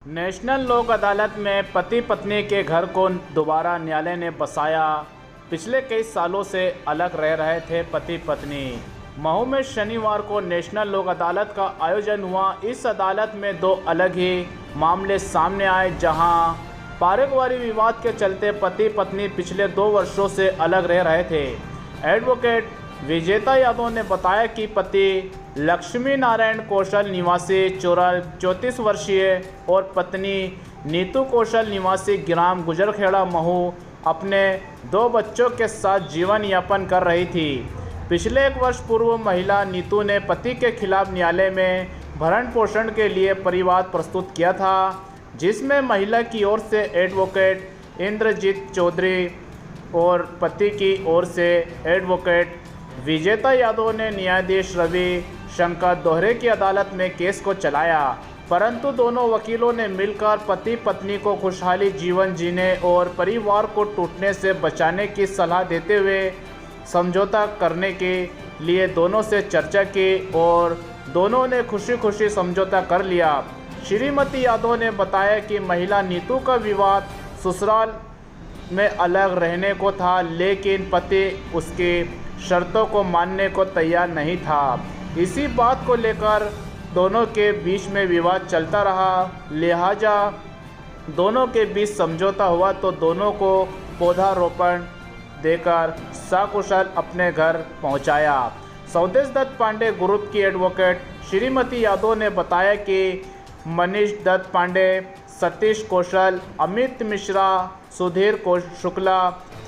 National लोक अदालत में पति पत्नी के घर को दोबारा न्यायालय ने बसाया। पिछले कई सालों से अलग रह रहे थे पति पत्नी। महू में शनिवार को नेशनल लोक अदालत का आयोजन हुआ। इस अदालत में दो अलग ही मामले सामने आए, जहां पारिवारिक विवाद के चलते पति पत्नी पिछले 2 वर्षों से अलग रह रहे थे। एडवोकेट विजेता यादव ने बताया कि पति लक्ष्मी नारायण कौशल निवासी चोरल 34 वर्षीय और पत्नी नीतू कौशल निवासी ग्राम गुजरखेड़ा महू अपने 2 बच्चों के साथ जीवन यापन कर रही थी। पिछले 1 वर्ष पूर्व महिला नीतू ने पति के खिलाफ न्यायालय में भरण पोषण के लिए परिवाद प्रस्तुत किया था, जिसमें महिला की ओर से एडवोकेट इंद्रजीत चौधरी और पति की ओर से एडवोकेट विजेता यादव ने न्यायाधीश रवि शंकर दोहरे की अदालत में केस को चलाया। परंतु दोनों वकीलों ने मिलकर पति पत्नी को खुशहाली जीवन जीने और परिवार को टूटने से बचाने की सलाह देते हुए समझौता करने के लिए दोनों से चर्चा की और दोनों ने खुशी खुशी समझौता कर लिया। श्रीमती यादव ने बताया कि महिला नीतू का विवाद ससुराल में अलग रहने को था, लेकिन पति उसकी शर्तों को मानने को तैयार नहीं था। इसी बात को लेकर दोनों के बीच में विवाद चलता रहा, लिहाजा दोनों के बीच समझौता हुआ तो दोनों को पौधारोपण देकर सकुशल अपने घर पहुंचाया। स्वदेश दत्त पांडे ग्रुप की एडवोकेट श्रीमती यादव ने बताया कि मनीष दत्त पांडे, सतीश कौशल, अमित मिश्रा, सुधीर शुक्ला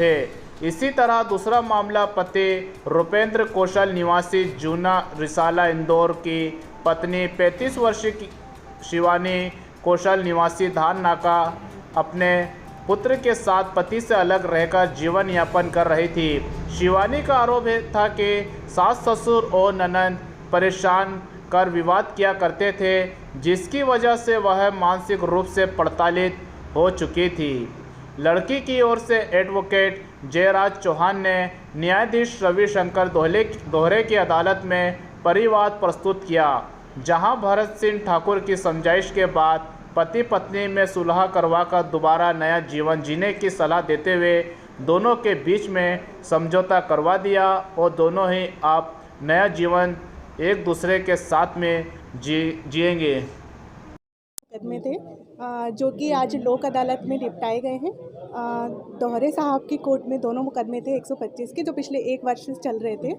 थे। इसी तरह दूसरा मामला पति रुपेंद्र कौशल निवासी जूना रिसाला इंदौर की पत्नी 35 वर्षीय की शिवानी कौशल निवासी धान नाका अपने पुत्र के साथ पति से अलग रहकर जीवन यापन कर रही थी। शिवानी का आरोप था कि सास ससुर और ननद परेशान कर विवाद किया करते थे, जिसकी वजह से वह मानसिक रूप से प्रताड़ित हो चुकी थी। लड़की की ओर से एडवोकेट जयराज चौहान ने न्यायाधीश रविशंकर दोहरे की अदालत में परिवाद प्रस्तुत किया, जहां भरत सिंह ठाकुर की समझाइश के बाद पति पत्नी में सुलह करवाकर दोबारा नया जीवन जीने की सलाह देते हुए दोनों के बीच में समझौता करवा दिया और दोनों ही आप नया जीवन एक दूसरे के साथ में जिएंगे। मुकदमे थे जो कि आज लोक अदालत में निपटाए गए हैं। दोहरे साहब की कोर्ट में दोनों मुकदमे थे 125 के, जो पिछले 1 वर्ष से चल रहे थे।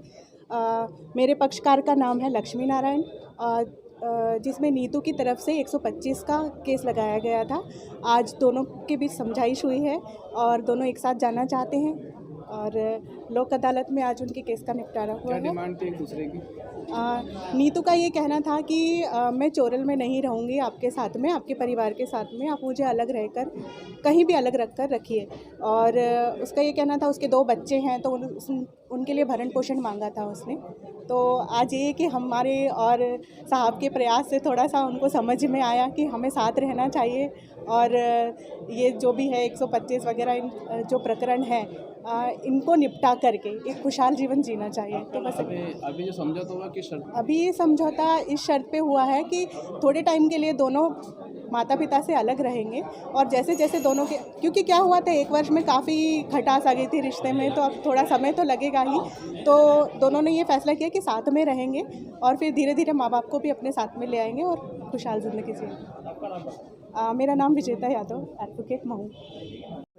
मेरे पक्षकार का नाम है लक्ष्मी नारायण, जिसमें नीतू की तरफ से 125 का केस लगाया गया था। आज दोनों के बीच समझाइश हुई है और दोनों एक साथ जाना चाहते हैं और लोक अदालत में आज उनके केस का निपटारा हुआ है। क्या डिमांड थी एक दूसरे की? नीतू का ये कहना था कि मैं चोरल में नहीं रहूँगी आपके साथ में, आपके परिवार के साथ में, आप मुझे अलग रहकर कहीं भी अलग रख कर रखिए। और उसका ये कहना था, उसके 2 बच्चे हैं तो उनके लिए भरण पोषण मांगा था उसने। तो आज ये कि हमारे और साहब के प्रयास से थोड़ा सा उनको समझ में आया कि हमें साथ रहना चाहिए और ये जो भी है 125 वगैरह जो प्रकरण है इनको निपटा करके एक खुशहाल जीवन जीना चाहिए। तो बस अभी जो समझौता हुआ कि शर्त, अभी ये समझौता इस शर्त पे हुआ है कि थोड़े टाइम के लिए दोनों माता पिता से अलग रहेंगे और जैसे जैसे दोनों के, क्योंकि क्या हुआ था 1 वर्ष में काफ़ी खटास आ गई थी रिश्ते में, तो अब थोड़ा समय तो लगेगा ही। तो दोनों ने ये फैसला किया कि साथ में रहेंगे और फिर धीरे धीरे माँ बाप को भी अपने साथ में ले आएंगे और खुशहाल ज़िंदगी जिएंगे। मेरा नाम विजेता यादव, एडवोकेट महू।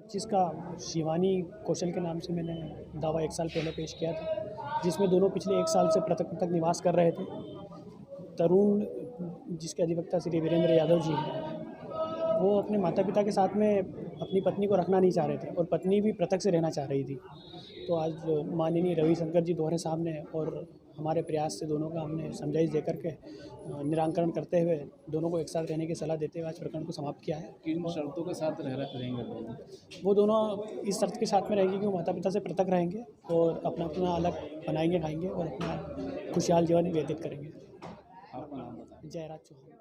25 का शिवानी कौशल के नाम से मैंने दावा 1 साल पहले पेश किया था, जिसमें दोनों पिछले 1 साल से पृथक पृथक निवास कर रहे थे। तरुण, जिसके अधिवक्ता श्री वीरेंद्र यादव जी हैं, वो अपने माता पिता के साथ में अपनी पत्नी को रखना नहीं चाह रहे थे और पत्नी भी पृथक से रहना चाह रही थी। तो आज माननीय रविशंकर जी दोहरे साहब ने और हमारे प्रयास से दोनों का हमने समझाइश देकर के निराकरण करते हुए दोनों को एक साथ रहने की सलाह देते हुए आज प्रकरण को समाप्त किया है। किन शर्तों के साथ रहेंगे वो दोनों इस शर्त के साथ में रहेंगे कि वो माता पिता से पृथक रहेंगे और अपना अपना अलग बनाएंगे, खाएंगे और अपना खुशहाल जीवन व्यतीत करेंगे। आपका नाम बताएं। जयराज चौहान।